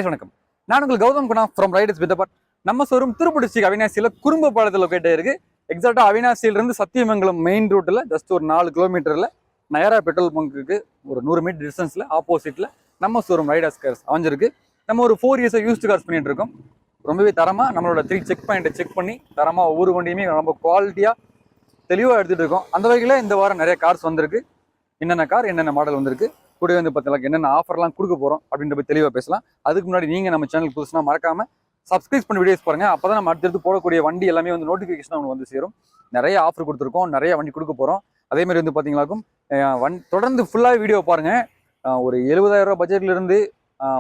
வணக்கம். நான் உங்கள் Gautham Guna from riders with but நம்ம ஷோரூம் திருப்பூர் டிஸ்ட்ரிக்ட் அவினாசியில் குறும்பபாளையத்தில் லொக்கேட் ஆயிருக்கு. எக்ஸாக்டாக அவினாசியிலிருந்து சத்தியமங்கலம் மெயின் ரோட்டில் ஜஸ்ட் ஒரு 4 கிலோமீட்டரில் நயரா பெட்ரோல் பங்குக்கு ஒரு 100 மீட்டர் டிஸ்டன்ஸில் ஆப்போசிட்டில் நம்ம ஷோரூம் ரைடர்ஸ் கார்ஸ் அமைஞ்சிருக்கு. நம்ம ஒரு 4 இயர்ஸாக யூஸ்டு கார்ஸ் பண்ணிட்டு இருக்கோம். ரொம்பவே தரமாக நம்மளோட 3 செக் பாயிண்ட்டை செக் பண்ணி தரமாக ஒவ்வொரு வண்டியுமே ரொம்ப குவாலிட்டியாக தெளிவாக எடுத்துகிட்டு இருக்கோம். அந்த வகையில் இந்த வாரம் நிறைய கார்ஸ் வந்திருக்கு. என்னென்ன கார் என்னென்ன மாடல் வந்திருக்கு, கூட வந்து பார்த்தீங்கன்னா என்னென்ன ஆஃபர்லாம் கொடுக்க போகிறோம் அப்படின்ற போய் தெளிவாக பேசலாம். அதுக்கு முன்னாடி நீங்கள் நம்ம சேனல் புதுசுனா மறக்காமல் சப்ஸ்கிரைப் பண்ணி வீடியோஸ் பாருங்கள். அப்போ தான் நம்ம அடுத்தடுத்து போடக்கூடிய வண்டி எல்லாமே வந்து நோட்டிஃபிகேஷன் அவங்க வந்து சேரும். நிறைய ஆஃபர் கொடுத்துருக்கோம், நிறைய வண்டி கொடுக்க போகிறோம். அதேமாதிரி வந்து பார்த்தீங்களாக்கும் தொடர்ந்து ஃபுல்லாக வீடியோ பாருங்கள். ஒரு 70,000 ரூபா பட்ஜெட்லேருந்து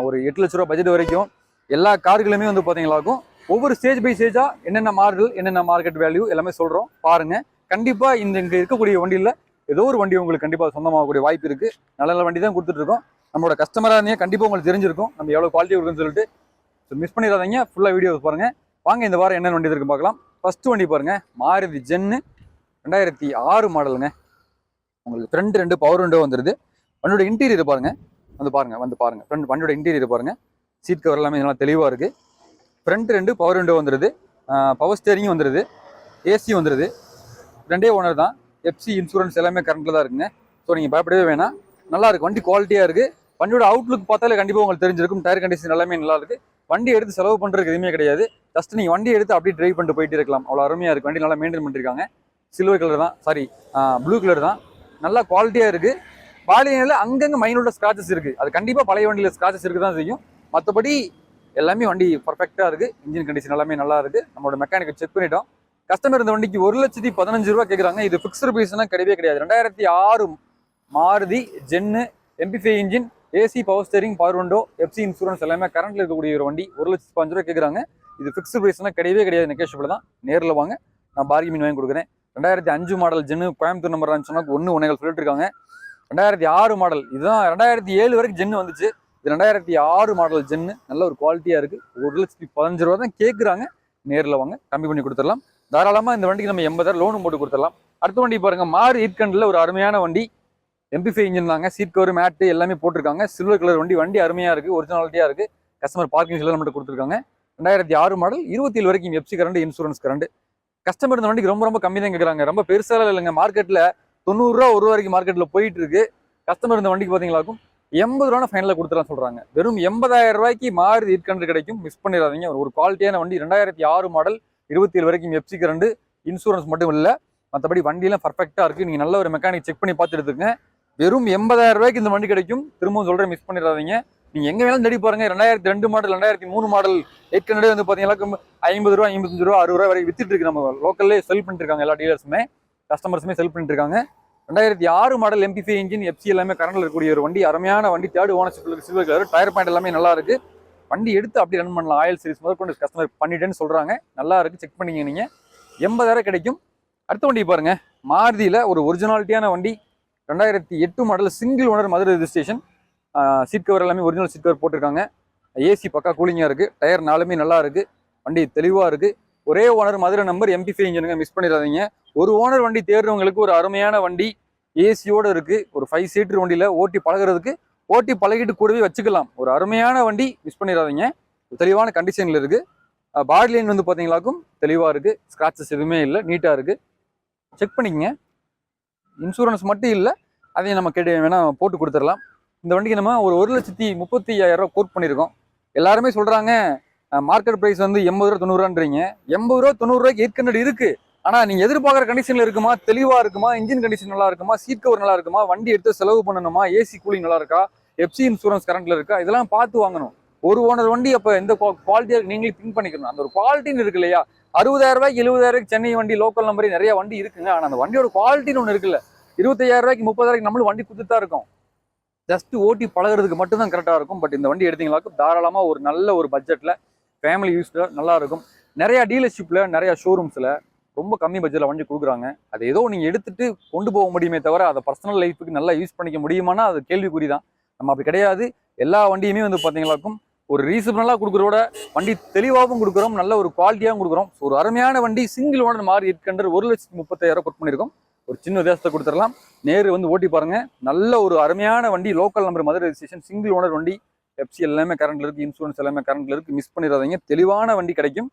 ஒரு 8 லட்ச ரூபா பட்ஜெட் வரைக்கும் எல்லா கார்களுமே வந்து பார்த்தீங்களாக்கும் ஒவ்வொரு ஸ்டேஜ் பை ஸ்டேஜாக என்னென்ன மாடல் என்னென்ன மார்க்கெட் வேல்யூ எல்லாமே சொல்கிறோம். பாருங்கள். கண்டிப்பாக இங்கே இருக்கக்கூடிய வண்டியில் ஏதோ ஒரு வண்டி உங்களுக்கு கண்டிப்பாக சொந்தமாகக்கூடிய வாய்ப்பு இருக்குது. நல்ல நல்ல வண்டி தான் கொடுத்துட்ருக்கோம். நம்மளோட கஸ்டமராக இருந்தீங்க கண்டிப்பாக உங்களுக்கு தெரிஞ்சிருக்கும் நம்ம எவ்வளோ குவாலிட்டி இருக்குன்னு சொல்லிட்டு. ஸோ மிஸ் பண்ணிடாதீங்க, ஃபுல்லாக வீடியோ பாருங்கள். வாங்க இந்த வாரம் என்னென்ன வண்டி இருக்குன்னு பார்க்கலாம். ஃபஸ்ட்டு வண்டி பாருங்கள், மாருதி ஜென்னு 2006 மாடலுங்க. உங்களுக்கு ஃப்ரண்ட் 2 பவர் விண்டோ வந்துடுது. வண்டியோட இன்டீரியர் பாருங்கள், வந்து பாருங்கள் ஃப்ரண்ட் வண்டியோட இன்டீரியர் பாருங்கள். சீட் கவர் எல்லாமே இதெல்லாம் தெளிவாக இருக்குது. ஃப்ரண்ட் 2 பவர் விண்டோ வந்துடுது. பவர் ஸ்டேரிங்கும் வந்துடுது, ஏசி வந்துடுது. 2 ஓனர் தான். எஃப்சி இன்சூரன்ஸ் எல்லாமே கரண்ட்டில் தான் இருக்குங்க. ஸோ நீங்கள் பயப்படவே வேணாம். நல்லா இருக்குது, வண்டி குவாலிட்டியாக இருக்குது. வண்டியோட அவுட்லுக் பார்த்தாலே கண்டிப்பாக உங்களுக்கு தெரிஞ்சிருக்கும். டயர் கண்டிஷன் எல்லாமே நல்லா இருக்குது. வண்டி எடுத்து செலவு பண்ணுறதுக்கு எதுவுமே கிடையாது. ஜஸ்ட் நீங்கள் வண்டி எடுத்து அப்படியே ட்ரைவ் பண்ணிட்டு போயிட்டு இருக்கலாம். அவ்வளோ அருமையாக இருக்குது. வண்டி நல்லா மெயின்டைன் பண்ணியிருக்காங்க. சில்வர் கலர் தான், ப்ளூ கலர் தான். நல்லா குவாலிட்டியாக இருக்குது. பாடியில் அங்கங்கே மைனோட ஸ்க்ராச்சஸ் இருக்குது. அது கண்டிப்பாக பழைய வண்டியில் ஸ்க்ராச்சஸ் இருக்குது தான் செய்யும். மற்றபடி எல்லாமே வண்டி பர்ஃபெக்டாக இருக்குது. இன்ஜின் கண்டிஷன் எல்லாமே நல்லா இருக்குது. நம்மளோட மெக்கானிக்கை செக் பண்ணிட்டோம். கஸ்டமர் இந்த வண்டிக்கு 1,15,000 ரூபா கேட்குறாங்க. இது ஃபிக்ஸ்டு ப்ரைஸ்னா கிடையவே கிடையாது. 2006 Maruti gen, MP5 engine, AC, power steering, power window, FC insurance எல்லாமே கரண்ட்ல இருக்கக்கூடிய ஒரு வண்டி. 1,15,000 ரூபா கேட்குறாங்க. இது ஃபிக்ஸ்டு ப்ரைஸ்னா கிடையவே கிடையாது. நெகோஷியபிள் தான். நேரில் வாங்க, நான் பார்கின் வாங்கி கொடுக்குறேன். 2005 மாடல் ஜென்னு, கோயம்புத்தூர் நம்பர் சொன்னா 1 சொல்லிட்டு இருக்காங்க. 2006 மாடல், இதுதான் 2007 வரைக்கும் ஜென்னு வந்துச்சு. இது 2006 மாடல் ஜென்னு. நல்ல ஒரு குவாலிட்டியாக இருக்குது. 1,15,000 ரூபா தான் கேட்குறாங்க. நேரில் வாங்க, கம்மி பண்ணி கொடுத்துடலாம். தாராளமாக இந்த வண்டிக்கு நம்ம 80,000 லோனும் போட்டு கொடுத்துடலாம். அடுத்த வண்டி பாருங்க, மாறு ஈட்கண்டில் ஒரு அருமையான வண்டி. MP5 இன்ஜின் தாங்க. சீட் கவர் மேட்டு எல்லாமே போட்டிருக்காங்க. சில்வர் கலர் வண்டி. வண்டி அருமையாக இருக்குது, ஒரிஜினாலிட்டியாக இருக்குது. கஸ்டமர் பார்க்கிங் எல்லாம் மட்டும் கொடுத்துருக்காங்க. 2006 மாடல், 27 வரைக்கும் FC current, insurance current. Customer இந்த வண்டிக்கு ரொம்ப கம்மி தான் கேட்குறாங்க. ரொம்ப பெருசாக இல்லைங்க. மார்க்கெட்டில் 90 ரூபா 1 ரூபா வரைக்கும் மார்க்கெட்டில் போயிட்டு இருக்கு. கஸ்டமர் இந்த வண்டிக்கு பார்த்தீங்களாக்கும் 80 ரூபா ஃபைனலில் கொடுத்துலாம் சொல்கிறாங்க. வெறும் 80,000 ரூபாய்க்கு மாறு ஈட்கண்டு கிடைக்கும். மிஸ் பண்ணிடாதீங்க. ஒரு குவாலிட்டியான வண்டி. 2006 மாடல், 27 வரைக்கும் எஃப்சி கரண்ட், இன்சூரன்ஸ் மட்டும் இல்லை, மற்றபடி வண்டியெல்லாம் பர்ஃபெக்டாக இருக்குது. நீங்கள் நல்ல ஒரு மெக்கானிக் செக் பண்ணி பார்த்து எடுத்துங்க. வெறும் 80,000 ரூபாய்க்கு இந்த வண்டி கிடைக்கும். திரும்பவும் சொல்கிறேன், மிஸ் பண்ணிடாதீங்க. நீங்கள் எங்கே வேணாலும் தேடி பாருங்க. 2002 மாடல், 2003 மாடல் ஏற்கனவே வந்து பார்த்தீங்கன்னா 50 ரூபா, 55 ரூபா, 60 ரூபா வரைக்கும் வித்துட்டு இருக்கு. நம்ம லோக்கல்லே செல் பண்ணிட்டு இருக்காங்க. எல்லா டீலர்ஸுமே கஸ்டமர்ஸுமே செல் பண்ணிட்டு இருக்காங்க. 2006 மாடல் MP5 இன்ஜின், எஃப்சி எல்லாமே கரண்டில் இருக்கக்கூடிய ஒரு வண்டி. அருமையான வண்டி. 3rd ownership, silver colour. Tyre point எல்லாமே நல்லா இருக்குது. வண்டி எடுத்து அப்படி ரன் பண்ணலாம். ஆயில் சீரிஸ் முதல் கொண்டு கஸ்டமர் பண்ணிட்டேன்னு சொல்கிறாங்க. நல்லா இருக்குது, செக் பண்ணிங்க. நீங்கள் 80,000 கிடைக்கும். அடுத்த வண்டி பாருங்க, மாருதியில் ஒரு ஒரிஜினாலிட்டியான வண்டி. 2008 model, single owner, Madurai registration. Seat cover எல்லாமே ஒரிஜினல் சீட் கவர் போட்டிருக்காங்க. ஏசி பக்கா கூலிங்காக இருக்குது. டயர் 4மே நல்லா இருக்குது. வண்டி தெளிவாக இருக்குது. ஒரே ஓனர், மதுரை நம்பர், MP5 இன்ஜினுங்க. மிஸ் பண்ணிடாதீங்க. ஒரு ஓனர் வண்டி தேடுறவங்களுக்கு ஒரு அருமையான வண்டி. ஏசியோடு இருக்குது. ஒரு 5 சீட்டர் வண்டியில் ஓட்டி பழகிறதுக்கு, ஓட்டி பழகிட்டு கூடவே வச்சுக்கலாம். ஒரு அருமையான வண்டி. மிஸ் பண்ணிடாதீங்க. தெளிவான கண்டிஷனில் இருக்குது. பாடி லைன் வந்து பார்த்தீங்களாக்கும் தெளிவாக இருக்குது. ஸ்க்ராச்சஸ் எதுவுமே இல்லை, நீட்டாக இருக்குது. செக் பண்ணிக்கங்க. இன்சூரன்ஸ் மட்டும் இல்லை, அதையும் நம்ம கேட்டு வேணால் போட்டு கொடுத்துடலாம். இந்த வண்டிக்கு நம்ம ஒரு 1,35,000 ரூபா கோட் பண்ணியிருக்கோம். எல்லாருமே சொல்கிறாங்க மார்க்கெட் ப்ரைஸ் வந்து 80 ரூபா 90 ரூபான்றீங்க. 80 ரூபா 90 ரூபாய்க்கு ஏற்கனவே இருக்குது. ஆனால் நீங்கள் எதிர்பார்க்குற கண்டிஷனில் இருக்குமா, தெளிவாக இருக்குமா, இன்ஜின் கண்டிஷன் நல்லா இருக்குமா, சீட் கவர் நல்லா இருக்குமா, வண்டி எடுத்து செலவு பண்ணணுமா, ஏசி கூலிங் நல்லா இருக்கா, எஃப்சி இன்சூரன்ஸ் கரண்ட்டில் இருக்கா, இதெல்லாம் பார்த்து வாங்கணும். ஒரு ஓனர் வண்டி அப்போ எந்த குவாலிட்டியாக நீங்களே திங்க் பண்ணிக்கணும். அந்த ஒரு குவாலிட்டின்னு இருக்கு இல்லையா. 60,000 ரூபாய்க்கு 70,000 ரூபாய்க்கு சென்னை வண்டி, லோக்கல் நம்பரே நிறைய வண்டி இருக்குங்க. ஆனால் அந்த வண்டியோட குவாலிட்டின்னு ஒன்று இருக்குல்ல. 25,000 ரூபாய்க்கு 30,000 நம்மளும் வண்டி கொடுத்துட்டு தான் இருக்கும். ஜஸ்ட் ஓட்டி பழகிறதுக்கு மட்டும்தான் கரெக்டாக இருக்கும். பட் இந்த வண்டி எடுத்தீங்களாக்கும் தாராளமாக ஒரு நல்ல ஒரு பட்ஜெட்டில் ஃபேமிலி யூஸில் நல்லா இருக்கும். நிறையா டீலர்ஷிப்பில், நிறையா ஷோரூம்ஸில் ரொம்ப கம்மி பட்ஜெட்டில் வண்டி கொடுக்குறாங்க. அது ஏதோ நீங்கள் எடுத்துகிட்டு கொண்டு போக முடியுமே தவிர அதை பர்சனல் லைஃபுக்கு நல்லா யூஸ் பண்ணிக்க முடியுமானா அது கேள்விக்குறி தான். நம்ம அப்படி கிடையாது. எல்லா வண்டியுமே வந்து பார்த்தீங்களாக்கும் ஒரு ரீசனலாக கொடுக்குறோட வண்டி தெளிவாகவும் கொடுக்குறோம், நல்ல ஒரு குவாலிட்டியாகவும் கொடுக்குறோம். ஒரு அருமையான வண்டி. சிங்கிள் ஓனர் மாறி இருக்கின்ற 1,30,000 கொட் பண்ணியிருக்கோம். ஒரு சின்ன வித்தியாசத்தை கொடுத்துடலாம். நேரு வந்து ஓட்டி பாருங்க. நல்ல ஒரு அருமையான வண்டி. Local number, Madurai registration, single owner வண்டி. எஃப்சி எல்லாமே கரண்ட்ல இருக்கு, இன்சூரன்ஸ் எல்லாமே கரண்ட்ல இருக்கு, மிஸ் பண்ணிடாதீங்க. தெளிவான வண்டி கிடைக்கும்.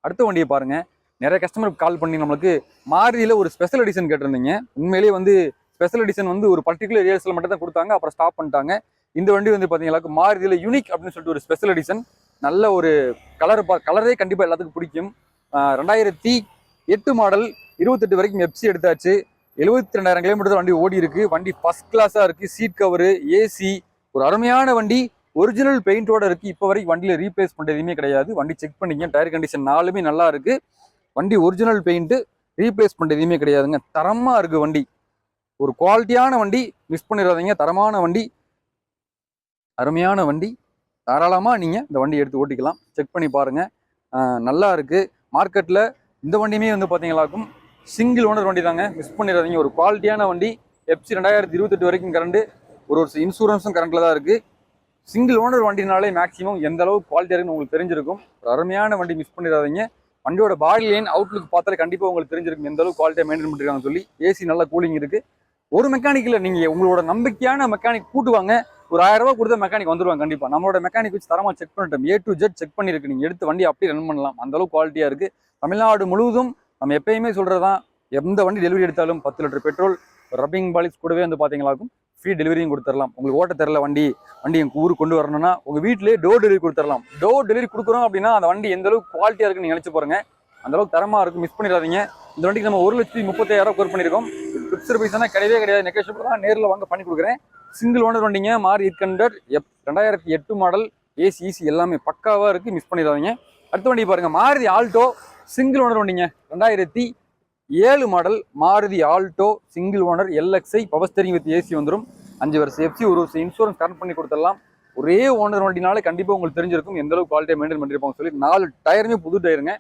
அடுத்த வண்டியை பாருங்க. நிறைய கஸ்டமர் கால் பண்ணி நம்மளுக்கு மாருதியில ஒரு ஸ்பெஷல் எடிஷன் கேட்டிருந்தீங்க. உண்மையிலேயே வந்து ஸ்பெஷல் எடிஷன் வந்து ஒரு பர்டிகுலர் ஏரியாஸ்ல மட்டும் தான் கொடுத்தாங்க, அப்புறம் ஸ்டாப் பண்ணிட்டாங்க. இந்த வண்டி வந்து பாத்தீங்கன்னா மாருதியில யூனிக் அப்படின்னு சொல்லிட்டு ஒரு ஸ்பெஷல் எடிஷன். நல்ல ஒரு கலரே கண்டிப்பா எல்லாத்துக்கும் பிடிக்கும். 2008 மாடல், 28 வரைக்கும் எஃப்சி எடுத்தாச்சு. 72,000 கிலோமீட்டர் வண்டி ஓடி இருக்கு. வண்டி ஃபர்ஸ்ட் கிளாஸா இருக்கு. சீட் கவரு, ஏசி, ஒரு அருமையான வண்டி. ஒரிஜினல் பெயிண்டோட இருக்கு. இப்போ வரைக்கும் வண்டியில ரீப்ளேஸ் பண்றது எதுவுமே கிடையாது. வண்டி செக் பண்ணிக்க, டயர் கண்டிஷன் நாலுமே நல்லா இருக்கு. வண்டி ஒரிஜினல் பெயிண்ட், ரீப்ளேஸ் பண்றது எதுவுமே கிடையாதுங்க. தரமா இருக்கு வண்டி. ஒரு குவாலிட்டியான வண்டி, மிஸ் பண்ணிடாதீங்க. தரமான வண்டி, அருமையான வண்டி. தாராளமா நீங்க இந்த வண்டி எடுத்து ஓட்டிக்கலாம். செக் பண்ணி பாருங்க, நல்லா இருக்கு. மார்க்கெட்ல இந்த வண்டியுமே வந்து பாத்தீங்களாக்கும் சிங்கிள் ஓனர் வண்டி தாங்க, மிஸ் பண்ணிடாதீங்க. ஒரு குவாலிட்டியான வண்டி. எஃப்சி 2028 வரைக்கும் கரண்ட், ஒரு இன்சூரன்ஸும் கரண்ட்ல தான் இருக்கு. சிங்கிள் ஓனர் வண்டினாலே மேக்ஸிமம் எந்த அளவுக்கு குவாலிட்டியா இருக்குன்னு உங்களுக்கு தெரிஞ்சிருக்கும். ஒரு அருமையான வண்டி, மிஸ் பண்ணிடாதீங்க. வண்டியோட பாடி லைன் அவுட்லுக் பார்த்தாலே கண்டிப்பா உங்களுக்கு தெரிஞ்சிருக்கும் எந்த அளவுக்கு குவாலிட்டியா மெயின்டைன் பண்ணிருக்காங்கன்னு சொல்லி. ஏசி நல்ல கூலிங் இருக்கு. ஒரு மெக்கானிக்ல நீங்க உங்களோட நம்பிக்கையான மெக்கானிக் கூட்டுவாங்க. ஒரு 1000 ரூபாய் கொடுத்த மெக்கானிக் வந்துருவாங்க கண்டிப்பா. நம்மளோட மெக்கானிக் வச்சு தரமா செக் பண்ணிட்டோம். A to Z செக் பண்ணிருக்கு. நீங்க எடுத்து வண்டி அப்படியே ரன் பண்ணலாம். அந்த அளவுக்கு குவாலிட்டியா இருக்கு. தமிழ்நாடு முழுவதும் நம்ம எப்பயுமே சொல்றதுதான், எந்த வண்டி டெலிவரி எடுத்தாலும் 10 லிட்டர் பெட்ரோல், ரப்பிங் பாலிஸ் கூடவே வந்து பாத்தீங்களாக்கும் ஃப்ரீ டெலிவரியும் கொடுத்துடலாம். உங்களுக்கு ஓட்ட தெரியல வண்டி எங்க ஊருக்கு கொண்டு வரணும்னா உங்க வீட்டிலேயே டோர் டெலிவரி கொடுத்துடலாம். டோர் டெலிவரி கொடுக்குறோம் அப்படின்னா அந்த வண்டி எந்த அளவுக்கு குவாலிட்டியா இருக்குன்னு நினைச்சு பாருங்க. அந்த அளவுக்கு தரமா இருக்கு, மிஸ் பண்ணிடாதீங்க. இந்த வண்டிக்கு நம்ம 1,35,000 கோர் பண்ணிருக்கோம். பிக்சர் பைசானா கிடையவே கிடையாது, நெகோஷியபிள் தான். நேரில் வாங்க பண்ணி கொடுக்குறேன். சிங்கிள் ஓனர் வண்டிங்க, மாருதி 800 2008 மாடல், ஏசி எல்லாமே பக்காவா இருக்கு, மிஸ் பண்ணிடாதீங்க. அடுத்த வண்டி பாருங்க, மாருதி ஆல்டோ சிங்கிள் ஓனர் வண்டிங்க. 2007 model Maruti Alto single owner, LXI, power steering with AC வந்துடும். 5 வருஷம் எஃப்சி, 1 வருஷம் இன்சூரன்ஸ் கரண்ட் பண்ணி கொடுத்துடலாம். ஒரே ஓனர் வண்டினாலே கண்டிப்பா உங்களுக்கு தெரிஞ்சிருக்கும் எந்த அளவுக்கு குவாலிட்டியா மெயின்டைன் பண்ணிருப்பாங்க சொல்லி. 4 டயருமே புது டயருங்க.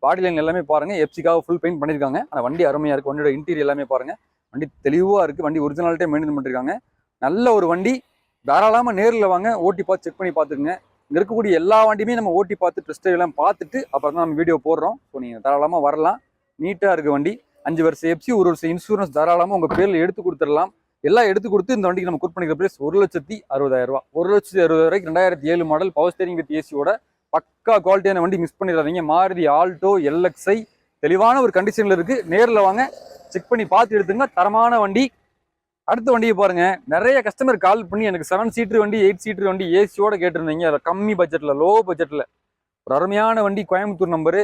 பாடி லைன் எல்லாமே பாருங்க, எஃப்சிக்காக ஃபுல் பெயிண்ட் பண்ணிருக்காங்க. ஆனால் வண்டி அருமையா இருக்கு. வண்டியோட இன்டீரியர் எல்லாமே பாருங்க, வண்டி தெளிவா இருக்கு. வண்டி ஒரிஜினாலிட்டியா மெயின்டைன் பண்ணிருக்காங்க. நல்ல ஒரு வண்டி. தாராளமா நேரில் வாங்க, ஓட்டி பார்த்து செக் பண்ணி பார்த்துக்குங்க. இங்க இருக்கக்கூடிய எல்லா வண்டியுமே நம்ம ஓட்டி பார்த்து டெஸ்ட் எல்லாம் பார்த்துட்டு அப்புறம் தான் நம்ம வீடியோ போடுறோம். ஸோ நீங்க தாராளமா வரலாம். நீட்டா இருக்கு வண்டி. 5 வருஷம் எஃப்சி, 1 வருஷம் இன்சூரன்ஸ் தாராளமா உங்க பேர்ல எடுத்து கொடுத்துடலாம். எல்லாம் எடுத்து கொடுத்து இந்த வண்டிக்கு நம்ம குட் பண்ணிக்கிற பிரைஸ் 1,60,000 ரூபாய். 1,60,000 2007 மாடல், பவர் ஸ்டீரிங் வித் ஏசியோட பக்கா குவாலிட்டியான வண்டி, மிஸ் பண்ணிடாதீங்க. மாருதி ஆல்டோ LXI தெளிவான ஒரு கண்டிஷன்ல இருக்கு. நேரில் வாங்க, செக் பண்ணி பார்த்து எடுத்துங்க. தரமான வண்டி. அடுத்த வண்டியை பாருங்க. நிறைய கஸ்டமர் கால் பண்ணி எனக்கு 7 சீட்டர் வண்டி, 8 சீட்டர் வண்டி ஏசியோட கேட்டிருந்தீங்க. அதை கம்மி பட்ஜெட்ல, லோ பட்ஜெட்ல ஒரு அருமையான வண்டி. கோயம்புத்தூர் நம்பரு.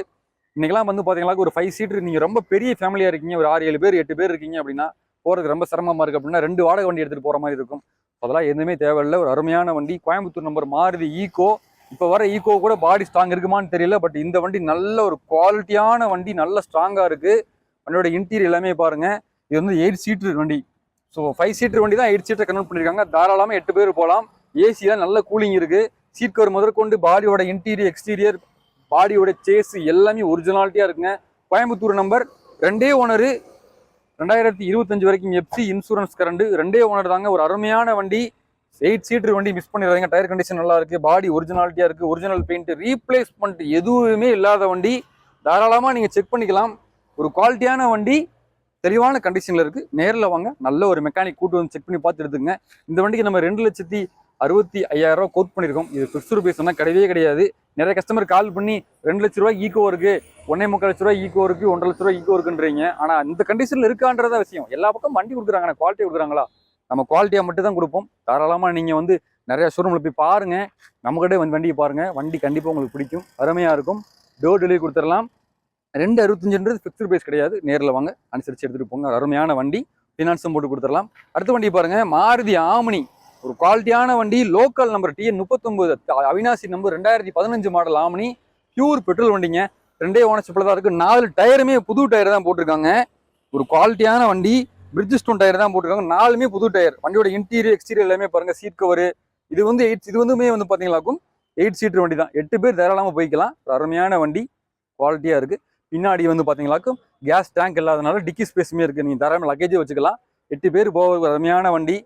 இன்னைக்கெல்லாம் வந்து பாத்தீங்கன்னா ஒரு 5 சீட்டர், நீங்க ரொம்ப பெரிய ஃபேமிலியா இருக்கீங்க, ஒரு 6-7 பேர் 8 பேர் இருக்கீங்க அப்படின்னா போறதுக்கு ரொம்ப சிரமமா இருக்கு அப்படின்னா 2 வாடகை வண்டி எடுத்துட்டு போற மாதிரி இருக்கும். அதெல்லாம் எதுவுமே தேவையில்லை. ஒரு அருமையான வண்டி. Coimbatore number, Maruti Eeco. இப்போ வர ஈகோ கூட பாடி ஸ்ட்ராங் இருக்குமான்னு தெரியல, பட் இந்த வண்டி நல்ல ஒரு குவாலிட்டியான வண்டி, நல்ல ஸ்ட்ராங்கா இருக்கு. வண்டியோட இன்டீரியர் எல்லாமே பாருங்க. இது வந்து 8 சீட்டர் வண்டி. ஸோ 5 சீட்டர் வண்டி தான் 8 சீட்டர் கன்வெர்ட் பண்ணிருக்காங்க. தாராளமா 8 பேர் போகலாம். ஏசியா நல்ல கூலிங் இருக்கு. சீட் கவர் முதற்கொண்டு பாடியோட இன்டீரியர், எக்ஸ்டீரியர், பாடியோட சேஸ் எல்லாமே ஒரிஜினாலிட்டியா இருக்குங்க. Coimbatore number, 2 owner. 2025 வரைக்கும் எஃப்சி, இன்சூரன்ஸ் கரண்ட், 2 ஓனர் தாங்க. ஒரு அருமையான வண்டி. 8 சீட்டர் வண்டி, மிஸ் பண்ணிடுறாங்க. டயர் கண்டிஷன் நல்லா இருக்கு. பாடி ஒரிஜினாலிட்டியா இருக்கு. ஒரிஜினல் பெயிண்ட், ரீப்ளேஸ்மெண்ட் எதுவுமே இல்லாத வண்டி. தாராளமா நீங்க செக் பண்ணிக்கலாம். ஒரு குவாலிட்டியான வண்டி, தெளிவான கண்டிஷன்ல இருக்கு. நேரில் வாங்க, நல்ல ஒரு மெக்கானிக் கூட்டு வந்து செக் பண்ணி பார்த்து எடுத்துங்க. இந்த வண்டிக்கு நம்ம 2,65,000 ரூபாய் கோட் பண்ணிருக்கோம். இது ஃபிக்ஸ்டு பிரைஸ் சொன்னா கிடையவே கிடையாது. நிறைய கஸ்டமர் கால் பண்ணி 2 லட்ச ரூபாய் ஈகோ இருக்கு, 1,25 லட்ச ரூபாய் ஈகோ இருக்கு, 1,50 லட்ச ரூபாய் ஈகோ இருக்குன்றீங்க. ஆனா இந்த கண்டிஷன்ல இருக்கான்றத விஷயம். எல்லா பக்கம் வண்டி கொடுக்குறாங்க, குவாலிட்டி கொடுக்குறாங்களா? நம்ம குவாலிட்டியா மட்டும் தான் கொடுப்போம். தாராளமா நீங்க வந்து நிறைய ஷோரூம்ல போய் பாருங்க. நம்ம கிட்டே வந்து வண்டியை பாருங்க. வண்டி கண்டிப்பா உங்களுக்கு பிடிக்கும், அருமையா இருக்கும். டோர் டெலிவரி கொடுத்துடலாம். 2,65 ஃபிக்ஸ்டு பிரைஸ் கிடையாது. நேரில் வாங்க, அனுசரிச்சு எடுத்துட்டு போங்க. அருமையான வண்டி. ஃபினான்ஸும் போட்டு கொடுத்துடலாம். அடுத்த வண்டி பாருங்க, மாருதி ஆம்னி. ஒரு குவாலிட்டியான வண்டி. Local number TN39, Avinashi number, 2015 model omni. Pure petrol வண்டிங்க. 2 ஓனர்ஷிப்ல தான் இருக்கு. 4 டயருமே புது டயர் தான் போட்டிருக்காங்க. ஒரு குவாலிட்டியான வண்டி. பிரிட்ஜ் ஸ்டோன் டயர் தான் போட்டிருக்காங்க. 4மே புது டயர். வண்டியோட இன்டீரியர், எக்ஸ்டீரியர் எல்லாமே பாருங்க. Seat cover. இது வந்து 8 பாத்தீங்களாக்கும் 8 சீட்டர் வண்டி தான். 8 பேர் தாராளமா போய்க்கலாம். ஒரு அருமையான வண்டி, குவாலிட்டியா இருக்கு. பின்னாடி வந்து பாத்தீங்களாக்கும் கேஸ் டேங்க் இல்லாதனால டிக்கி ஸ்பேஸுமே இருக்கு. நீங்க தாராளமா லக்கேஜே வச்சுக்கலாம். 8 பேர் போக அருமையான வண்டி.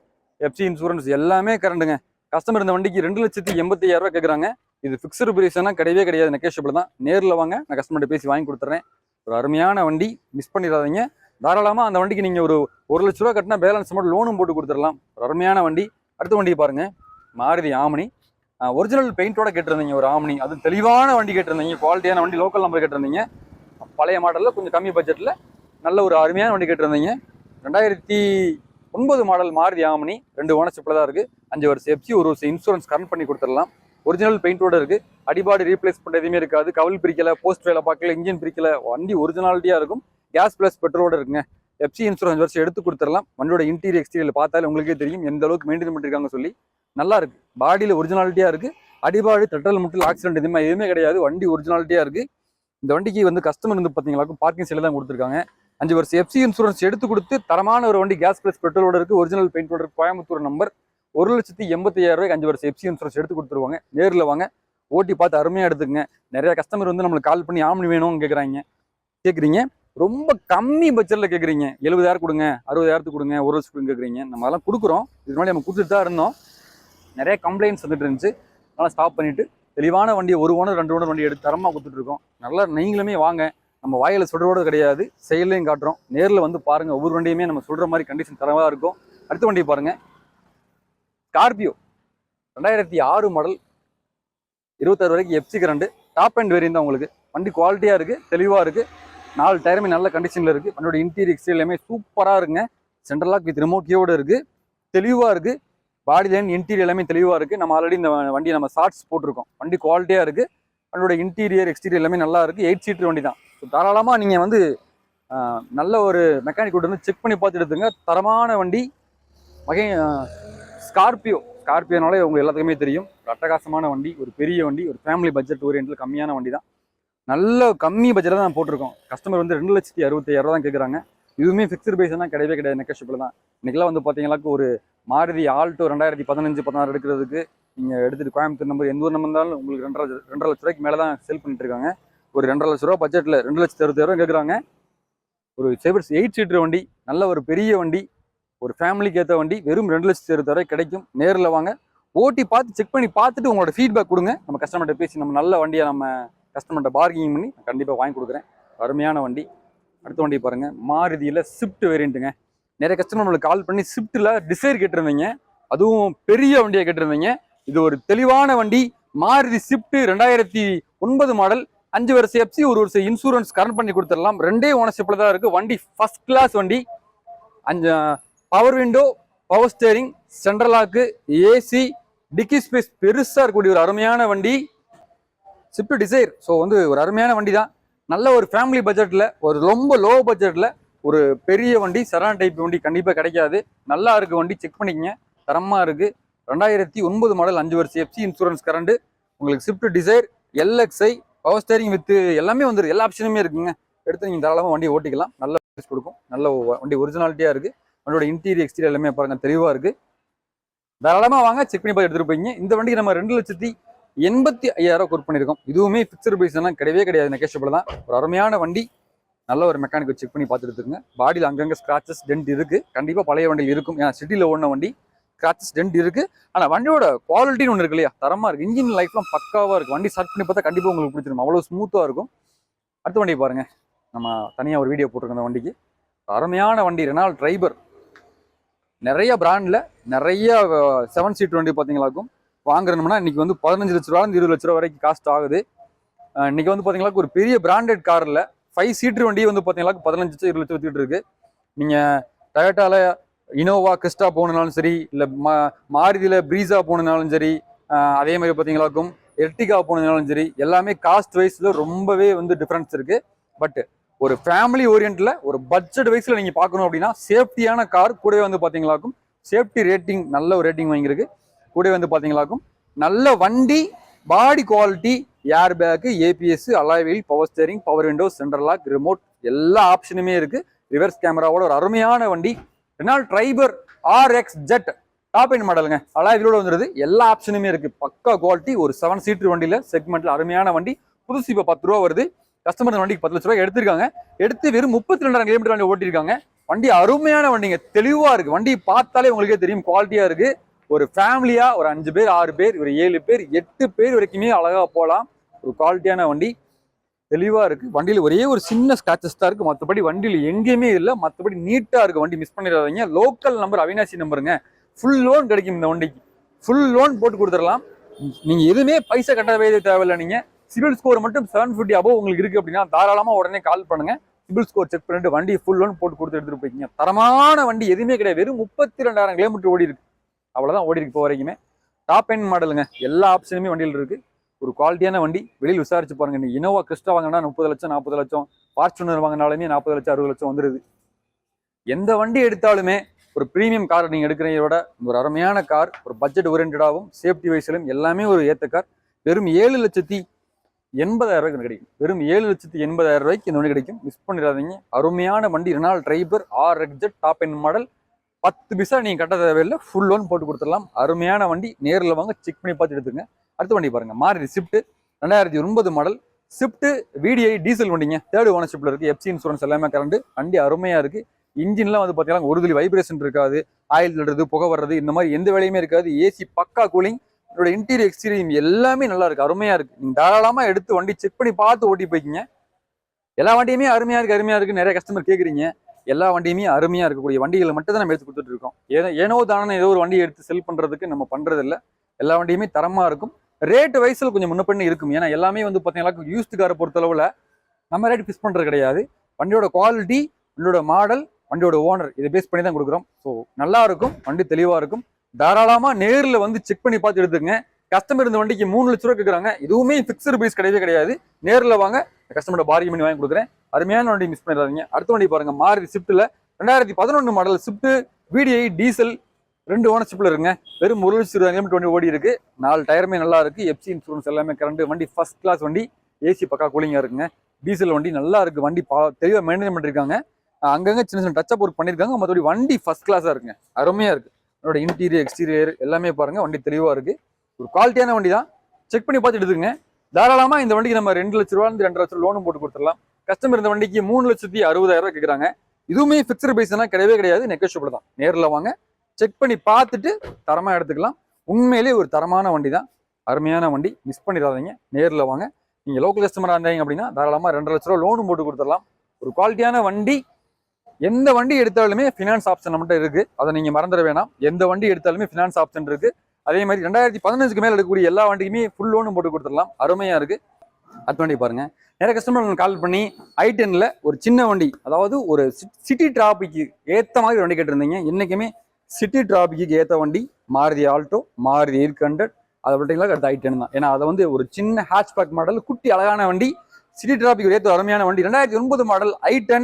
எஃப்சி, இன்சூரன்ஸ் எல்லாமே கரண்டுங்க. கஸ்டமர் இந்த வண்டிக்கு 2,85,000 ரூபாய் கேட்குறாங்க. இது ஃபிக்ஸ்டு பிரைஸ்னா கிடையவே கிடையாது, நெகோஷியபிள் தான். நேரில் வாங்க, நான் கஸ்டமர்கிட்ட பேசி வாங்கி கொடுத்துறேன். ஒரு அருமையான வண்டி, மிஸ் பண்ணிடாதீங்க. தாராளமா அந்த வண்டிக்கு நீங்க ஒரு 1 லட்ச ரூபா கட்டினா பேலன்ஸ் மட்டும் லோனும் போட்டு கொடுத்துடலாம். ஒரு அருமையான வண்டி. அடுத்த வண்டியை பாருங்க, மாருதி ஆம்னி. ஒரிஜினல் பெயிண்டோட கேட்டிருந்தீங்க ஒரு ஆம்னி, அது தெளிவான வண்டி கேட்டிருந்தீங்க, குவாலிட்டியான வண்டி, லோக்கல் நம்பர் கேட்டிருந்தீங்க. பழைய மாடலில் கொஞ்சம் கம்மி பட்ஜெட்டில் நல்ல ஒரு அருமையான வண்டி கேட்டிருந்தீங்க. 2009 மாடல் மாருதி ஆம்னி, 2 ஓனர்ஷிப்பில் தான் இருக்குது. 5 வருஷம் எஃப்சி, 1 வருஷம் இன்சூரன்ஸ் கரண்ட் பண்ணி கொடுத்துடலாம். ஒரிஜினல் பெயிண்டோட இருக்குது. அடிபாடி ரீப்ளேஸ்மெண்ட் எதுவுமே இருக்காது. கவில் பிரிக்கல, போஸ்ட் வேலை பார்க்கல, இன்ஜின் பிரிக்கல, வண்டி ஒரிஜினாலிட்டியாக இருக்கும். கேஸ் ப்ளஸ் பெட்ரோலோட இருக்குங்க. எஃப்சி இன்சூரன்ஸ் வருஷம் எடுத்து கொடுத்துடலாம். வண்டியோட இன்டீரியர் எக்ஸ்டீரியர் பார்த்தாலே உங்களுக்கே தெரியும் எந்த அளவுக்கு மெயின்டைன் பண்ணிருக்காங்க சொல்லி. நல்லா இருக்கு, பாடியில் ஒரிஜினாலிட்டியாக இருக்குது. அடிபாடு தட்டல் முட்டல் ஆக்சிடென்ட் எதுவுமே கிடையாது. வண்டி ஒரிஜினாலிட்டியாக இருக்குது. இந்த வண்டிக்கு வந்து கஸ்டமர் வந்து பார்த்தீங்களாக்கும் பார்க்கிங் சைடில் தான் கொடுத்துருக்காங்க. 5 வருஷம் எஃப்சி இன்சூரன்ஸ் எடுத்து கொடுத்து தரமான ஒரு வண்டி, கேஸ் ப்ளஸ் பெட்ரோலோட இருக்குது, ஒரிஜினல் பெயிண்டோட இருக்குது. கோயம்புத்தூர் நம்பர், 1,85,000 5 வருஷம் எஃப்சி இன்சூரன்ஸ் எடுத்து கொடுத்துருவாங்க. நேரில் வாங்க, ஓட்டி பார்த்து அருமையாக எடுத்துக்கங்க. நிறைய கஸ்டமர் வந்து நம்மளுக்கு கால் பண்ணி ஆம்னி வேணும்னு கேட்குறீங்க. ரொம்ப கம்மி பட்ஜெட்டில் கேட்குறீங்க. 70,000 கொடுங்க, 60,000 கொடுங்க, 1 லட்சம் கேட்குறீங்க. நம்ம அதெல்லாம் கொடுக்குறோம். இது முன்னாடி நம்ம கொடுத்துட்டு தான் இருந்தோம். நிறைய கம்ப்ளைண்ட்ஸ் வந்துட்டு இருந்துச்சு. அதனால் ஸ்டாப் பண்ணிவிட்டு தெளிவான வண்டியை 1 ஓனர் 2 ஓனர் வண்டி எடுத்து தரமாக கொடுத்துட்ருக்கோம். நல்லா நீங்களுமே வாங்க. நம்ம வாயில் சொல்கிறோட கிடையாது, செயலையும் காட்டுறோம். நேரில் வந்து பாருங்கள். ஒவ்வொரு வண்டியுமே நம்ம சொல்கிற மாதிரி கண்டிஷன் தரமாக இருக்கும். அடுத்த வண்டி பாருங்கள், ஸ்கார்பியோ 2006 மாடல், 26 வரைக்கும் FC current, top and variant தான் உங்களுக்கு. வண்டி குவாலிட்டியாக இருக்குது, தெளிவாக இருக்குது. 4 டயருமே நல்ல கண்டிஷனில் இருக்குது. வண்டியோட இன்டீரியர் எக்ஸ்டீரியர் எல்லாமே சூப்பராக இருக்குங்க. சென்ட்ரல் லாக் வித் ரிமோட் கீயோடு இருக்குது. தெளிவாக இருக்குது. பாடி லைன் இன்டீரியர் எல்லாமே தெளிவாக இருக்குது. நம்ம ஆல்ரெடி இந்த வண்டி நம்ம ஷார்ட்ஸ் போட்டிருக்கோம். வண்டி குவாலிட்டியாக இருக்குது. வண்டியோட இன்டீரியர் எக்ஸ்டீரியர் எல்லாமே நல்லா இருக்குது. 8 சீட்டர் வண்டி தான். ஸோ தாராளமாக நீங்கள் வந்து நல்ல ஒரு மெக்கானிக் கூட்டு வந்து செக் பண்ணி பார்த்து எடுத்துங்க. தரமான வண்டி. ஸ்கார்பியோனாலே உங்களுக்கு எல்லாத்துக்குமே தெரியும், அட்டகாசமான வண்டி, ஒரு பெரிய வண்டி, ஒரு ஃபேமிலி பட்ஜெட் ஓரியன்டில் கம்மியான வண்டி தான். நல்ல கம்மி பட்ஜெட்டில் தான் போட்டிருக்கோம். கஸ்டமர் வந்து 2,65,000 தான் கேட்குறாங்க. இதுவுமே ஃபிக்ஸ்டு பேஸ் தான், கிடையவே கிடையாது, நெகோஷியபிள் தான். இன்றைக்கெல்லாம் வந்து பார்த்தீங்கன்னாக்கு ஒரு மாருதி ஆல்டோ 2015-16 எடுக்கிறதுக்கு நீங்கள் எடுத்துகிட்டு கோயம்புத்தூர் நம்பர் எந்த ஊர் நம்பர் இருந்தாலும் உங்களுக்கு 2.5 லட்ச ரூபாய்க்கு மேலே தான் செல் பண்ணிட்டு இருக்காங்க. ஒரு 2.5 லட்ச ரூபா பட்ஜெட்டில் 2,60,000 கேட்குறாங்க. ஒரு 8 சீட்டர் வண்டி, நல்ல ஒரு பெரிய வண்டி, ஒரு ஃபேமிலிக்கு ஏற்ற வண்டி, வெறும் 2,60,000 கிடைக்கும். நேரில் வாங்க, ஓட்டி பார்த்து செக் பண்ணி பார்த்துட்டு உங்களோட ஃபீட்பேக் கொடுங்க. நம்ம கஸ்டமர்கிட்ட பேசி நம்ம நல்ல வண்டியை நம்ம கஸ்டமர்கிட்ட பார்கிங் பண்ணி கண்டிப்பாக வாங்கி கொடுக்குறேன். அருமையான வண்டி. அடுத்த வண்டி பாருங்கள், மாருதியில் ஸ்விஃப்ட் வேரியண்ட்டுங்க. நிறைய கஸ்டமர் நம்மளுக்கு கால் பண்ணி ஸ்விஃப்ட்டில் டிசைர் கேட்டிருந்தீங்க, அதுவும் பெரிய வண்டியை கேட்டிருந்தீங்க. இது ஒரு தெளிவான வண்டி, மாருதி ஸ்விஃப்ட் 2009 மாடல், 5 வருஷம் எஃப்சி, 1 வருஷம் இன்சூரன்ஸ் கரண்ட் பண்ணி கொடுத்துடலாம். 2 ஓனர்ஷிப்பில் தான் இருக்குது. வண்டி ஃபர்ஸ்ட் கிளாஸ் வண்டி. 5 power window, power steering, central lock, AC, dickey space பெருசாக இருக்கக்கூடிய ஒரு அருமையான வண்டி ஸ்விஃப்ட் டிசைர். ஸோ வந்து ஒரு அருமையான வண்டி தான். நல்ல ஒரு ஃபேமிலி பட்ஜெட்டில், ஒரு ரொம்ப லோ பட்ஜெட்டில் ஒரு பெரிய வண்டி, சரான் டைப் வண்டி கண்டிப்பாக கிடைக்காது. நல்லா இருக்குது வண்டி, செக் பண்ணிக்கங்க, தரமாக இருக்குது. 2009 மாடல், 5 வருஷம் எஃப்சி இன்சூரன்ஸ் கரண்ட், உங்களுக்கு Swift desire, LXI, power steering with எல்லாமே வந்துருக்கு. எல்லா ஆப்ஷனுமே இருக்குங்க. எடுத்து நீங்கள் தாராளமாக வண்டியை ஓட்டிக்கலாம். நல்ல கொடுக்கும். நல்ல வண்டி ஒரிஜினாலிட்டியாக இருக்குது. வண்டியோட இன்டீரியர் எக்ஸ்டீரியர் எல்லாமே பாருங்கள் தெளிவாக இருக்குது. தாராளமாக வாங்க, செக் பண்ணி பார்த்து எடுத்துகிட்டு போய்ங்க. இந்த வண்டிக்கு நம்ம 2,85,000 கோட் பண்ணியிருக்கோம். இதுவுமே ஃபிக்ஸ்டு பிரைஸ் எல்லாம் கிடையவே கிடையாது, நெகோஷியபிள் தான். ஒரு அருமையான வண்டி. நல்ல ஒரு மெக்கானிக் செக் பண்ணி பார்த்துட்டு எடுத்துருங்க. பாடியில் அங்கங்கே ஸ்க்ராச்சஸ் டென்ட் இருக்குது. கண்டிப்பாக பழைய வண்டியில் இருக்கும், ஏன்னா சிட்டியில் ஓடின வண்டி. ஸ்க்ராச்சஸ் டென்ட் இருக்குது. ஆனால் வண்டியோட குவாலிட்டின்னு ஒன்று இருக்கு இல்லையா, தரமாக இருக்குது. இன்ஜின் லைஃப்லாம் பக்காவாக இருக்குது. வண்டி ஸ்டார்ட் பண்ணி பார்த்தா கண்டிப்பாக உங்களுக்கு பிடிச்சிருக்கும், அவ்வளோ ஸ்மூத்தாக இருக்கும். அடுத்த வண்டி பாருங்கள், நம்ம தனியாக ஒரு வீடியோ போட்டிருக்கோம் அந்த வண்டிக்கு. அருமையான வண்டி, ரெனால்ட் ட்ரைபர். நிறைய பிராண்டில் நிறைய 7 சீட் வண்டி பார்த்தீங்களாக்கும் வாங்குறோம்னா இன்றைக்கி வந்து 15 லட்ச ரூபாலேருந்து 20 லட்ச ரூபா வரைக்கும் காஸ்ட் ஆகுது. இன்றைக்கி வந்து பார்த்தீங்களாக்கு ஒரு பெரிய பிராண்டட் காரில் 5 சீட்டர் வண்டி வந்து பார்த்தீங்களாக்கு 15 லட்சம் 20 லட்சம் வித்துட்டு இருக்கு. நீங்கள் டயோட்டாவில் இனோவா கிறிஸ்டா போனாலும் சரி, இல்லை மாருதியில் ப்ரீஸா போனாலும் சரி, அதே மாதிரி பார்த்தீங்களாக்கும் எர்டிகா போனாலும் சரி, எல்லாமே காஸ்ட் வைஸில் ரொம்பவே வந்து டிஃப்ரென்ஸ் இருக்குது. பட் ஒரு ஃபேமிலி ஓரியன்ட்டில் ஒரு பட்ஜெட் வைஸில் நீங்கள் பார்க்கணும் அப்படின்னா சேஃப்டியான கார், கூடவே வந்து பார்த்தீங்களாக்கும் சேஃப்டி ரேட்டிங், நல்ல ஒரு ரேட்டிங் வாங்கியிருக்கு. கூடவே வந்து பார்த்தீங்களாக்கும் நல்ல வண்டி, body quality, air bag, ABS, alloy wheel, power steering, power windows, central lock, remote, எல்லா ஆப்ஷனுமே இருக்குது. ரிவர்ஸ் கேமராவோட ஒரு அருமையான வண்டி. Renault Triber RX Z top end மாடலுங்க, அலாய் வீலோட வந்துடுது. எல்லா ஆப்ஷனுமே இருக்குது. பக்கா குவாலிட்டி. ஒரு 7 சீட்டர் வண்டியில் செக்மெண்ட்டில் அருமையான வண்டி. புதுசு இப்போ 10 ரூபா வருது. கஸ்டமர் வண்டிக்கு 10 லட்ச ரூபாய் எடுத்திருக்காங்க. எடுத்து வெறும் 32,000 கிலோமீட்டர் வண்டி ஓட்டிருக்காங்க. வண்டி அருமையான வண்டிங்க, தெளிவாக இருக்குது. வண்டி பார்த்தாலே உங்களுக்கே தெரியும் குவாலிட்டியாக இருக்குது. ஒரு ஃபேமிலியாக ஒரு 5 பேர் 6 பேர், ஒரு 7 பேர் 8 பேர் வரைக்குமே அழகாக போகலாம். ஒரு குவாலிட்டியான வண்டி, தெளிவாக இருக்குது. வண்டியில் ஒரே ஒரு சின்ன ஸ்க்ராச்சஸ் தான் இருக்குது, மற்றபடி வண்டியில் எங்கேயுமே இல்லை. மற்றபடி நீட்டாக இருக்குது வண்டி, மிஸ் பண்ணிடாதீங்க. லோக்கல் நம்பர், அவினாசி நம்பருங்க. ஃபுல் லோன் கிடைக்கும் இந்த வண்டிக்கு. ஃபுல் லோன் போட்டு கொடுத்துடலாம். நீங்க எதுவுமே பைசா கட்டவே தேவையில்லை. நீங்க சிவில் ஸ்கோர் மட்டும் 750 above உங்களுக்கு இருக்கு அப்படின்னா தாராளமா உடனே கால் பண்ணுங்க. சிவில் ஸ்கோர் செக் பண்ணிட்டு வண்டி ஃபுல் லோன் போட்டு கொடுத்து எடுத்துட்டு போய்க்கிங்க. தரமான வண்டி எதுவுமே கிடையாது. வெறும் 32,000 கிலோமீட்டர் ஓடி இருக்கு. அவ்வளவுதான் ஓடி இருக்கு இப்போ வரைக்குமே. டாப் எண்ட் மாடலுங்க. எல்லா ஆப்ஷனுமே வண்டியில் இருக்கு. ஒரு குவாலிட்டியான வண்டி. வெளியில் விசாரிச்சு பாருங்க. நீ இனோவா கிறிஸ்டா வாங்கினா 30 லட்சம் 40 லட்சம், ஃபார்ச்சுனர் வாங்கினாலுமே 40 லட்சம் 60 லட்சம் வந்துருது. எந்த வண்டி எடுத்தாலுமே ஒரு பிரீமியம் கார் நீங்க எடுக்கிறத விட ஒரு அருமையான கார், ஒரு பட்ஜெட் ஓரியன்டாகவும் சேஃப்டி வைஸ்லும் எல்லாமே ஒரு ஏத்த கார். வெறும் 7,80,000 ரூபாய்க்கு கிடைக்கும். வெறும் 7,80,000 ரூபாய்க்கு இந்த வண்டி கிடைக்கும். மிஸ் பண்ணிடாதீங்க. அருமையான வண்டி. Renault Triber RXZ top end model. 10 paisa நீங்க கட்ட தேவையில்லை. ஃபுல் லோன் போட்டு கொடுத்துடலாம். அருமையான வண்டி. நேரில் வாங்க, செக் பண்ணி பார்த்து எடுத்துங்க. அடுத்த வண்டி பாருங்க. Maruti Swift 2009 model. Swift VDI diesel வண்டிங்க. 3rd ஓனர்ஷிப்ல இருக்கு. FC இன்சூரன்ஸ் எல்லாமே கரண்ட். வண்டி அருமையா இருக்கு. இன்ஜின்லாம் வந்து பார்த்தீங்கன்னா ஒரு துளி வைப்ரேஷன் இருக்காது. ஆயில் தள்ளுறது, புகை வர்றது, இந்த மாதிரி எந்த வேலையுமே இருக்காது. ஏசி பக்கா கூலிங். இதோட இன்டீரியர் எக்ஸ்டீரியர் எல்லாமே நல்லா இருக்கு. அருமையா இருக்கு. நீங்க தாராளமா எடுத்து வண்டி செக் பண்ணி பார்த்து ஓட்டி போய்க்கிங்க. எல்லா வண்டியுமே அருமையா இருக்கு. நிறைய கஸ்டமர் கேட்குறீங்க. எல்லா வண்டியுமே அருமையா இருக்கக்கூடிய வண்டிகளை மட்டும் தான் நம்ம எடுத்து கொடுத்துட்டு இருக்கோம். ஏனோ தானே ஏதோ ஒரு வண்டியை எடுத்து செல் பண்றதுக்கு நம்ம பண்றது இல்லை. எல்லா வண்டியுமே தரமா இருக்கும். ரேட் வைஸில் கொஞ்சம் முன்ன பண்ணி இருக்கும். ஏன்னா எல்லாமே வந்து பார்த்தீங்கன்னா யூஸ்டு காரை பொறுத்தளவுல நம்ம ரேட் ஃபிக்ஸ் பண்றது கிடையாது. வண்டியோட குவாலிட்டி, வண்டியோட மாடல், வண்டியோட ஓனர் இதை பேஸ் பண்ணி தான் கொடுக்குறோம். ஸோ நல்லா இருக்கும். வண்டி தெளிவா இருக்கும். தாராளமா நேரில் வந்து செக் பண்ணி பார்த்து எடுத்துங்க. கஸ்டமர் இந்த வண்டிக்கு 3 லட்ச ரூபா கேட்குறாங்க. இதுவுமே ஃபிக்ஸ்டு பிரைஸ் கிடையாது. நேரில் வாங்க, கஸ்டமரோட பார்கெயின் பண்ணி வாங்கி கொடுக்குறேன். அருமையான வண்டி மிஸ் பண்ணிடாதீங்க. அடுத்த வண்டி பாருங்க. மாருதி ஸ்விஃப்ட்ல 2011 மாடல் ஸ்விஃப்ட் VDI டீசல் 2 ஓனர்ஷிப்ல இருக்குங்க. வெறும் 1,20,000 கிலோமீட்டர் வண்டி ஓடி இருக்கு. 4 டயருமே நல்லா இருக்கு. FC இன்சூரன்ஸ் எல்லாமே கரண்ட். வண்டி ஃபர்ஸ்ட் கிளாஸ் வண்டி. ஏசி பக்கா கூலிங்கா இருக்குங்க. டீசல் வண்டி நல்லா இருக்கு. வண்டி தெளிவாக மெயின்டைன் பண்ணிருக்காங்க. அங்கங்க சின்ன டச்சப் ஒர்க் பண்ணிருக்காங்க. மற்றபடி வண்டி ஃபர்ஸ்ட் கிளாஸா இருக்குங்க. அருமையா இருக்கு. அதோட இன்டீரியர் எக்ஸ்டீரியர் எல்லாமே பாருங்க. வண்டி தெளிவா இருக்கு. ஒரு குவாலிட்டியான வண்டி தான். செக் பண்ணி பார்த்து எடுத்துங்க. தாராளமா இந்த வண்டிக்கு நம்ம 2 லட்ச ரூபா 2.5 லட்சம் லோனும் போட்டு கொடுத்துடலாம். கஸ்டமர் இந்த வண்டிக்கு 3,60,000 ரூபாய் கேட்குறாங்க. இதுவுமே ஃபிக்ஸ்டு பிரைஸ் எல்லாம் கிடையாது. நெகோஷியபிள் தான். நேரில் வாங்க, செக் பண்ணி பார்த்துட்டு தரமா எடுத்துக்கலாம். உண்மையிலேயே ஒரு தரமான வண்டி தான். அருமையான வண்டி. மிஸ் பண்ணிடாதீங்க. நேரில் வாங்க. நீங்க லோக்கல் கஸ்டமரா இருந்தாங்க அப்படின்னா தாராளமா 2.5 லட்ச ரூபா லோனும் போட்டு கொடுத்துடலாம். ஒரு குவாலிட்டியான வண்டி. எந்த வண்டி எடுத்தாலுமே ஃபினான்ஸ் ஆப்ஷன் நம்மகிட்ட இருக்கு. அதை நீங்க மறந்துட வேணாம். எந்த வண்டி எடுத்தாலுமே ஃபினான்ஸ் ஆப்ஷன் இருக்கு. அதே மாதிரி 2015க்கு மேல எடுக்கக்கூடிய எல்லா வண்டிக்குமே ஃபுல் லோனும் போட்டு கொடுத்துடலாம். அருமையா இருக்கு. அடுத்த வண்டி பாருங்க. நிறைய கஸ்டமர் கால் பண்ணி i10ல ஒரு சின்ன வண்டி, அதாவது ஒரு சிட்டி டிராபிக்கு ஏத்த மாதிரி வண்டி கேட்டிருந்தீங்க. என்னைக்குமே சிட்டி டிராபிக்கு ஏத்த வண்டி மாருதி ஆல்டோ, மாருதி 800. அதை விட்டீங்களா அடுத்த i10 தான். ஏன்னா அதை வந்து ஒரு சின்ன ஹேட்ச்பேக் மாடல், குட்டி அழகான வண்டி. சிட்டி டிராபிக் ஏற்ற அருமையான வண்டி. 2009 மாடல் i10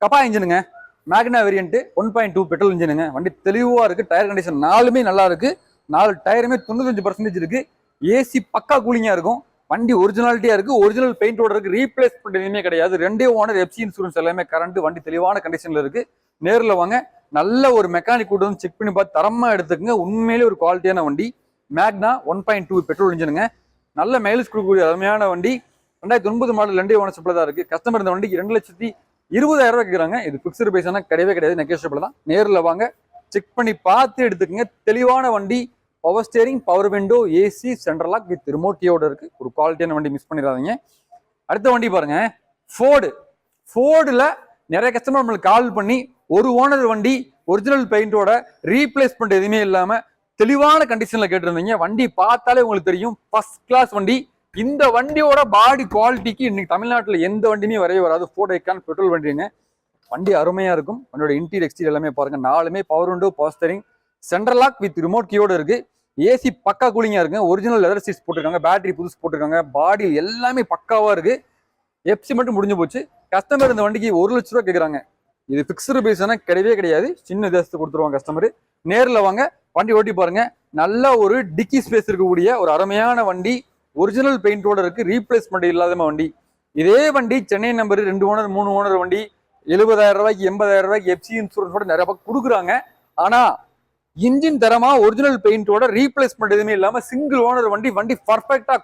கப்பா இன்ஜினுங்க. மேக்னா வேரியன்ட் 1.2 பெட்ரோல் இன்ஜினுங்க. வண்டி தெளிவா இருக்கு. டயர் கண்டிஷன் 4மே நல்லா இருக்கு. 4 டயருமே 95% இருக்கு. ஏசி பக்கா கூலிங்கா இருக்கும். வண்டி ஒரிஜினாலிட்டியா இருக்கு. ஒரிஜினல் பெயிண்டோட இருக்கு. ரீப்ளேஸ்மெண்ட் எதுவுமே கிடையாது. 2 ஓனர், FC இன்சூரன்ஸ் எல்லாமே கரண்ட். வண்டி தெளிவான கண்டிஷன்ல இருக்கு. நேரில் வாங்க. நல்ல ஒரு மெக்கானிக் கூட வந்து செக் பண்ணி பார்த்து தரமா எடுத்துக்கங்க. உண்மையிலே ஒரு குவாலிட்டியான வண்டி. மேக்னா 1.2 பெட்ரோல் இன்ஜினுங்க. நல்ல மைலேஜ் கொடுக்கக்கூடிய அருமையான வண்டி. 2009 மாடல் 2 ஓனர்ஷிப்ல தான் இருக்கு. கஸ்டமர் இந்த வண்டிக்கு 2,20,000 ரூபாய் கேட்குறாங்க. இது ஃபிக்ஸ்டு பிரைஸ் கிடையாது. நெகோஷியபிள் தான். நேரில் வாங்க, செக் பண்ணி பார்த்து எடுத்துக்கங்க. தெளிவான வண்டி. Power steering, power window, AC, central lock with ரிமோட்டியோட இருக்கு. ஒரு குவாலிட்டியான வண்டி. மிஸ் பண்ணிடாதீங்க. அடுத்த வண்டி பாருங்க. ஃபோர்டுல நிறைய கஸ்டமர் நம்மளுக்கு கால் பண்ணி ஒரு ஓனர் வண்டி ஒரிஜினல் பெயிண்டோட ரீப்ளேஸ்மெண்ட் எதுவுமே இல்லாம தெளிவான கண்டிஷன்ல கேட்டிருந்தீங்க. வண்டி பார்த்தாலே உங்களுக்கு தெரியும். ஃபர்ஸ்ட் கிளாஸ் வண்டி. இந்த வண்டியோட பாடி குவாலிட்டிக்கு இன்னைக்கு தமிழ்நாட்டில் எந்த வண்டியுமே வரவே வராது. ஃபோர்ட் ஐகான் பெட்ரோல் வண்டிங்க. வண்டி அருமையா இருக்கும். வண்டியோட இன்டீரியர் எக்ஸ்டீரியர் எல்லாமே பாருங்க. 4மே power window, power steering, central lock with remote கீயோட இருக்கு. ஏசி பக்கா கூலிங்கா இருக்கு. ஒரிஜினல் லெதர் சீட்ஸ் போட்டிருக்காங்க. பேட்டரி புதுசு போட்டிருக்காங்க. பாடி எல்லாமே பக்காவா இருக்கு. FC மட்டும் முடிஞ்சு போச்சு. கஸ்டமர் இந்த வண்டிக்கு 1 லட்ச ரூபா கேட்குறாங்க. இது ஃபிக்ஸ்டு பிரைஸ் கிடையாது. சின்ன தேசத்துக்கு கொடுத்துருவாங்க கஸ்டமர். நேரில் வாங்க, வண்டி ஓட்டி பாருங்க. நல்ல ஒரு டிக்கி ஸ்பேஸ் இருக்கக்கூடிய ஒரு அருமையான வண்டி. ஒரிஜினல் பெயிண்டோட இருக்கு. ரீப்ளேஸ்மெண்ட் இல்லாத வண்டி. இதே வண்டி சென்னை நம்பர் 2 ஓனர் 3 ஓனர் வண்டி 70,000 ரூபாய்க்கு 80,000 ரூபாய்க்கு FC இன்சூரன்ஸோட நிறைய பக்கம் கொடுக்குறாங்க. ஆனா இன்ஜின் தரமா ஒரிஜினல் பெயிண்டோட ரீப்ளேஸ்மெண்ட் எதுவுமே இல்லாம சிங்கிள் ஓனர் வண்டி பர்ஃபெக்டா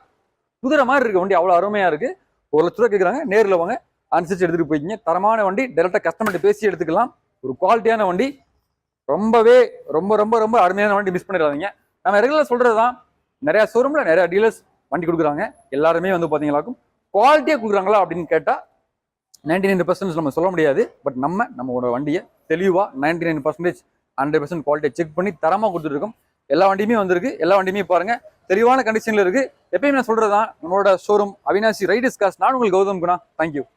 குதிரை மாதிரி இருக்கு. வண்டி அவ்வளவு அருமையா இருக்கு. 1 லட்ச ரூபாய் கேட்குறாங்க. நேரில் வாங்க, அனுசரிச்சு எடுத்துட்டு போய்க்கிங்க. தரமான வண்டி. டைரக்டா கஸ்டமர்கிட்ட பேசி எடுத்துக்கலாம். ஒரு குவாலிட்டியான வண்டி. ரொம்ப அருமையான வண்டி. மிஸ் பண்ணிடாதீங்க. நம்ம ரெகுலர் சொல்றதுதான். நிறைய ஷோரூம்ல நிறைய டீலர்ஸ் வண்டி கொடுக்குறாங்க. எல்லாருமே வந்து பாத்தீங்களாக்கும் குவாலிட்டியா கொடுக்குறாங்களா அப்படின்னு கேட்டா 99% நம்ம சொல்ல முடியாது. பட் நம்மளோட வண்டியை தெளிவா 99% 100% குவாலிட்டியை செக் பண்ணி தரமா கொடுத்துட்டு இருக்கோம். எல்லா வண்டியுமே வந்திருக்கு. எல்லா வண்டியுமே பாருங்க. தெளிவான கண்டிஷன்ல இருக்கு. எப்பயும் நான் சொல்றதுதான், நம்மளோட ஷோரூம் அவினாசி ரைடர்ஸ் கார்ஸ். நான் உங்களுக்கு கௌதம் குணா. தேங்க்யூ.